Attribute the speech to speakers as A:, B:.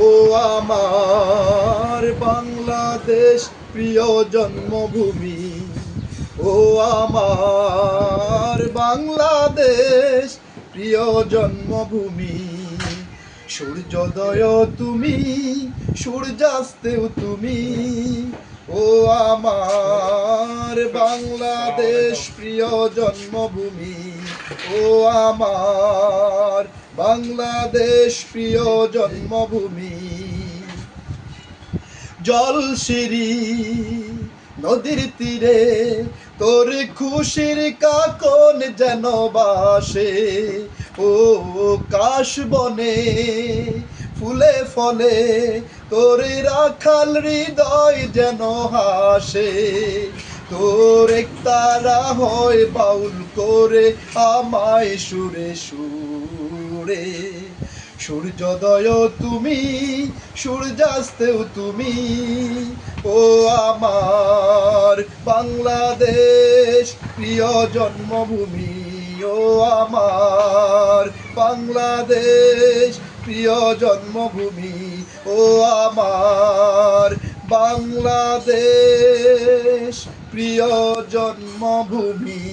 A: ও আমার বাংলাদেশ প্রিয় জন্মভূমি, ও আমার বাংলাদেশ প্রিয় জন্মভূমি। সূর্যোদয় তুমি, সূর্যাস্তেও তুমি, ও আমার বাংলাদেশ প্রিয় জন্মভূমি, ও আমার বাংলাদেশ প্রিয় জন্মভূমি। জলশিরি নদীর তীরে তোর খুশির কাকন যেন বাসে, ও কাশবনে ফুলে ফলে তোর রাখাল হৃদয় যেন হাসে। তোর একতারা হয় বাউল করে আমায় সুরে সুরে। সূর্যোদয় তুমি, সূর্যাস্তেও তুমি, ও আমার বাংলাদেশ প্রিয় জন্মভূমি, ও আমার বাংলাদেশ প্রিয় জন্মভূমি, ও আমার বাংলাদেশ প্রিয় জন্মভূমি।